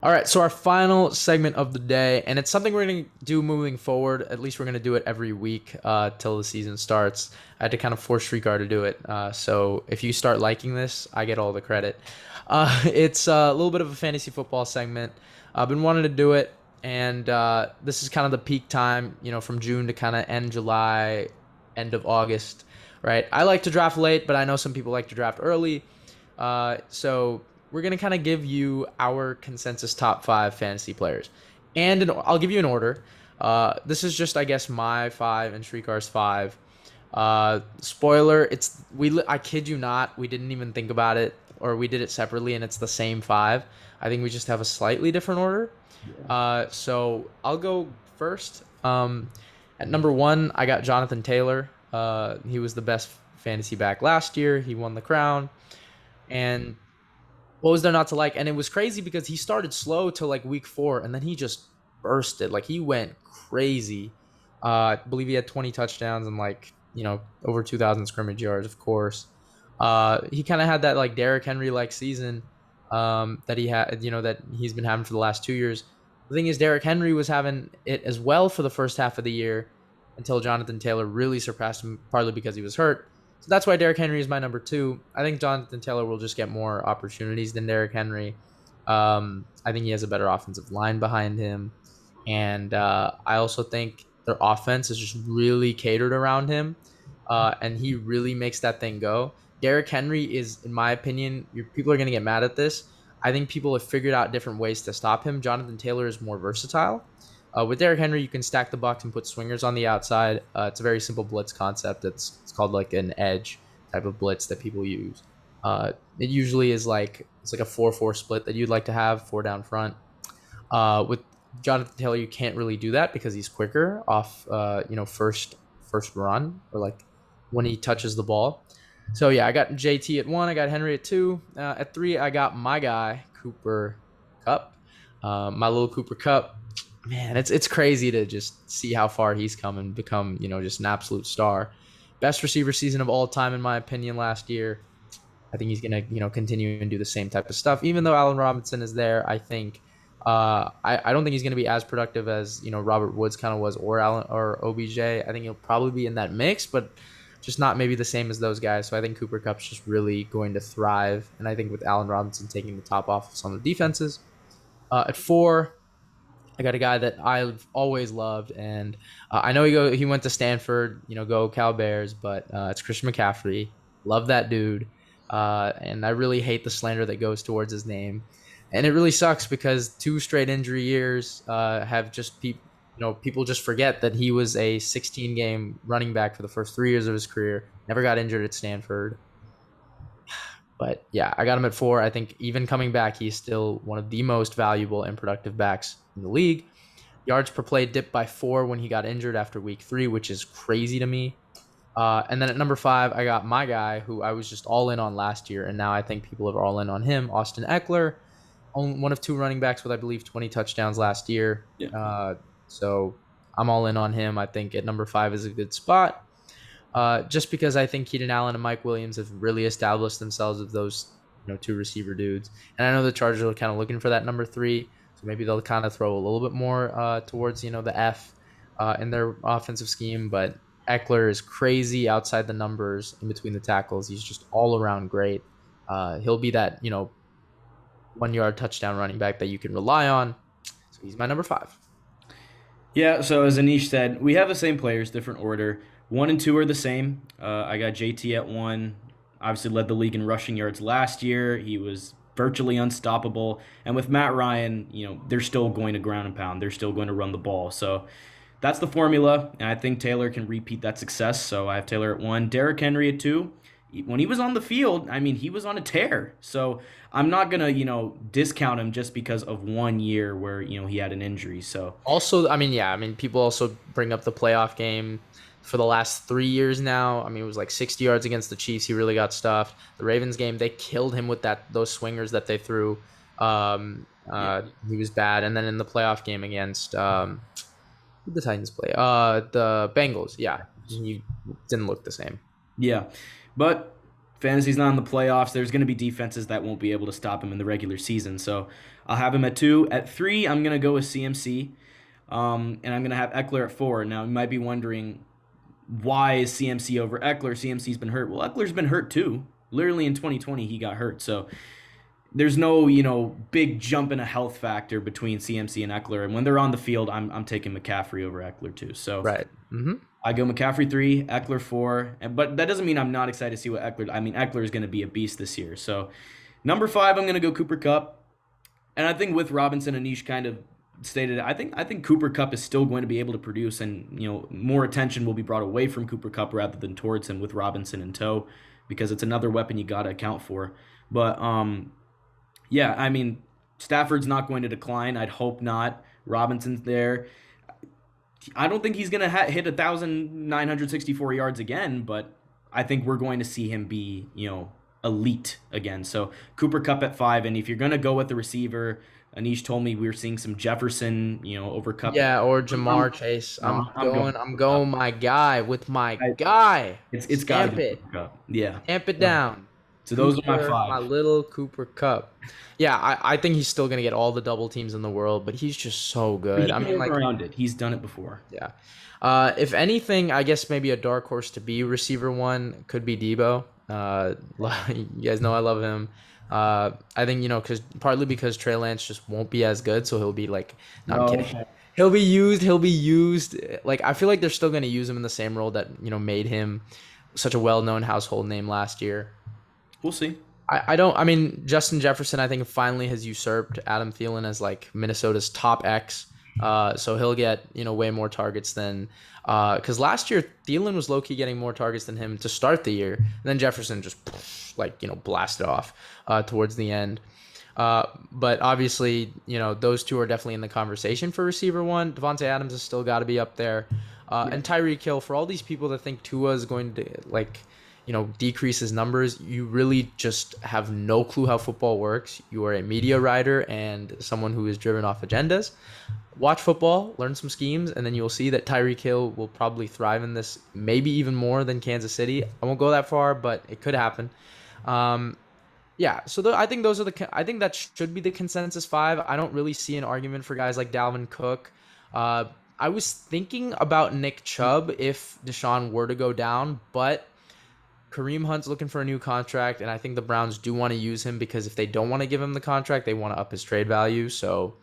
All right, so our final segment of the day, and it's something we're going to do moving forward. At least we're going to do it every week till the season starts. I had to kind of force Srikar to do it. So if you start liking this, I get all the credit. It's a little bit of a fantasy football segment. I've been wanting to do it, and this is kind of the peak time, from June to kind of end July, end of August, right? I like to draft late, but I know some people like to draft early. So we're going to kind of give you our consensus top 5 fantasy players. And I'll give you an order. This is just, I guess, my 5 and Srikar's 5. Spoiler, I kid you not, we didn't even think about it, or we did it separately, and it's the same 5. I think we just have a slightly different order. So I'll go first. At number 1, I got Jonathan Taylor. He was the best fantasy back last year. He won the crown. And what was there not to like? And it was crazy because he started slow till like week 4, and then he just bursted. Like, he went crazy. I believe he had 20 touchdowns and over 2,000 scrimmage yards, of course. He kind of had that like Derrick Henry like season that he had, that he's been having for the last 2 years. The thing is, Derrick Henry was having it as well for the first half of the year until Jonathan Taylor really surpassed him, partly because he was hurt. So that's why Derrick Henry is my number 2. I think Jonathan Taylor will just get more opportunities than Derrick Henry. I think he has a better offensive line behind him. And I also think their offense is just really catered around him. And he really makes that thing go. Derrick Henry is, in my opinion, people are going to get mad at this. I think people have figured out different ways to stop him. Jonathan Taylor is more versatile. With Derrick Henry, you can stack the box and put swingers on the outside. It's a very simple blitz concept. It's called like an edge type of blitz that people use. It usually is it's like a 4-4 split that you'd like to have, 4 down front. With Jonathan Taylor, you can't really do that because he's quicker off first run, or like when he touches the ball. So yeah, I got JT at 1, I got Henry at 2. At 3, I got my guy Cooper Kupp, my little Cooper Kupp. Man, it's crazy to just see how far he's come and become, just an absolute star. Best receiver season of all time, in my opinion, last year. I think he's going to, continue and do the same type of stuff. Even though Allen Robinson is there, I think I don't think he's going to be as productive as, Robert Woods kind of was, or Allen or OBJ. I think he'll probably be in that mix, but just not maybe the same as those guys. So I think Cooper Kupp's just really going to thrive. And I think with Allen Robinson taking the top off of some of the defenses. At 4, I got a guy that I've always loved, and I know he went to Stanford, go Cal Bears, but it's Christian McCaffrey. Love that dude, and I really hate the slander that goes towards his name, and it really sucks because 2 straight injury years have just people just forget that he was a 16-game running back for the first 3 years of his career. Never got injured at Stanford. But yeah, I got him at 4. I think even coming back, he's still one of the most valuable and productive backs in the league. Yards per play dipped by 4 when he got injured after week 3, which is crazy to me. And then at number 5, I got my guy who I was just all in on last year, and now I think people are all in on him, Austin Eckler. One of 2 running backs with, I believe, 20 touchdowns last year. Yeah. So I'm all in on him. I think at number 5 is a good spot. Just because I think Keenan Allen and Mike Williams have really established themselves as those 2 receiver dudes. And I know the Chargers are kind of looking for that number 3, so maybe they'll kind of throw a little bit more towards the F in their offensive scheme. But Eckler is crazy outside the numbers, in between the tackles. He's just all around great. He'll be that 1-yard touchdown running back that you can rely on. So he's my number 5. Yeah, so as Anish said, we have the same players, different order. 1 and 2 are the same. I got JT at 1. Obviously led the league in rushing yards last year. He was virtually unstoppable. And with Matt Ryan, they're still going to ground and pound. They're still going to run the ball. So that's the formula. And I think Taylor can repeat that success. So I have Taylor at 1. Derrick Henry at 2. When he was on the field, he was on a tear. So I'm not going to, discount him just because of 1 year where, he had an injury. So also, people also bring up the playoff game for the last 3 years now. It was like 60 yards against the Chiefs. He really got stuffed. The Ravens game, they killed him with those swingers that they threw. He was bad. And then in the playoff game against who did the Titans play? The Bengals. Yeah, he didn't look the same. Yeah, but Fantasy's not in the playoffs. There's going to be defenses that won't be able to stop him in the regular season. So I'll have him at 2. At 3, I'm going to go with CMC. And I'm going to have Eckler at 4. Now, you might be wondering, why is CMC over Eckler? CMC's been hurt. Well, Eckler's been hurt too. Literally in 2020, he got hurt. So there's no, big jump in a health factor between CMC and Eckler. And when they're on the field, I'm taking McCaffrey over Eckler too. So Right. Mm-hmm. I go McCaffrey 3, Eckler 4. But that doesn't mean I'm not excited to see what Eckler. I mean, Eckler is going to be a beast this year. So number 5, I'm going to go Cooper Kupp. And I think with Robinson, Anish kind of stated, I think Cooper Kupp is still going to be able to produce, and more attention will be brought away from Cooper Kupp rather than towards him with Robinson in tow, because it's another weapon you got to account for. But yeah, I mean, Stafford's not going to decline. I'd hope not. Robinson's there. I don't think he's going to hit 1,964 yards again, but I think we're going to see him be, elite again. So Cooper Kupp at 5, and if you're going to go with the receiver, Anish told me we were seeing some Jefferson, over Kupp. Yeah, or Jamar Chase. I'm going my guy with my guy. It's got to be it. Cooper Kupp. Yeah. Amp it down. So those are my 5. My little Cooper Kupp. Yeah, I think he's still going to get all the double teams in the world, but he's just so good. I mean, around it. He's done it before. Yeah. If anything, I guess maybe a dark horse to be receiver 1 could be Debo. You guys know I love him. I think, partly because Trey Lance just won't be as good, so he'll be like, I'm kidding. Okay. He'll be used. Like, I feel like they're still going to use him in the same role that, made him such a well-known household name last year. We'll see. I mean, Justin Jefferson, I think, finally has usurped Adam Thielen as like Minnesota's top X. So he'll get, way more targets than, because last year Thielen was low-key getting more targets than him to start the year. And then Jefferson just blasted off towards the end. But obviously, those two are definitely in the conversation for receiver 1. Devontae Adams has still got to be up there. And Tyreek Hill, for all these people that think Tua is going to decrease his numbers, you really just have no clue how football works. You are a media writer and someone who is driven off agendas. Watch football, learn some schemes, and then you'll see that Tyreek Hill will probably thrive in this, maybe even more than Kansas City. I won't go that far, but it could happen. Yeah, so I think I think that should be the consensus 5. I don't really see an argument for guys like Dalvin Cook. I was thinking about Nick Chubb if Deshaun were to go down, but Kareem Hunt's looking for a new contract, and I think the Browns do want to use him because if they don't want to give him the contract, they want to up his trade value. So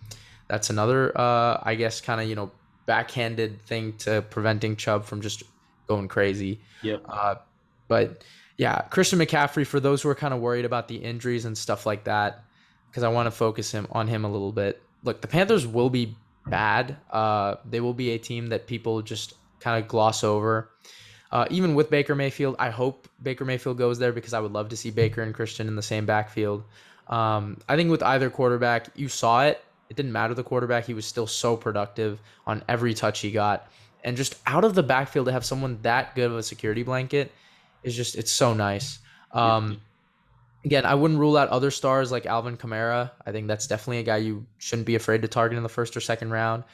that's another, I guess, kind of, backhanded thing to preventing Chubb from just going crazy. Yep. But yeah, Christian McCaffrey, for those who are kind of worried about the injuries and stuff like that, because I want to focus on him a little bit. Look, the Panthers will be bad. They will be a team that people just kind of gloss over. Even with Baker Mayfield, I hope Baker Mayfield goes there because I would love to see Baker and Christian in the same backfield. I think with either quarterback, you saw it. It didn't matter the quarterback. He was still so productive on every touch he got. And just out of the backfield to have someone that good of a security blanket it's so nice. Again, I wouldn't rule out other stars like Alvin Kamara. I think that's definitely a guy you shouldn't be afraid to target in the first or second round.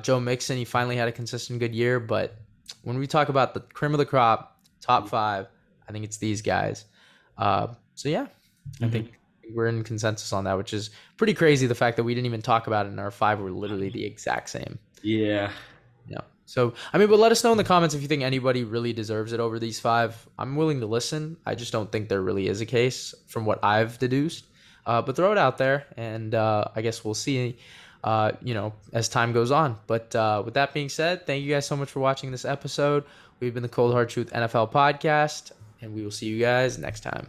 Joe Mixon, he finally had a consistent good year, but when we talk about the cream of the crop, top 5, I think it's these guys. So yeah, I think we're in consensus on that, which is pretty crazy. The fact that we didn't even talk about it and our 5 were literally the exact same. Yeah. Yeah. So, I mean, but let us know in the comments if you think anybody really deserves it over these 5. I'm willing to listen. I just don't think there really is a case from what I've deduced. But throw it out there, and I guess we'll see as time goes on. But with that being said, thank you guys so much for watching this episode. We've been the Cold Hard Truth NFL podcast, and we will see you guys next time.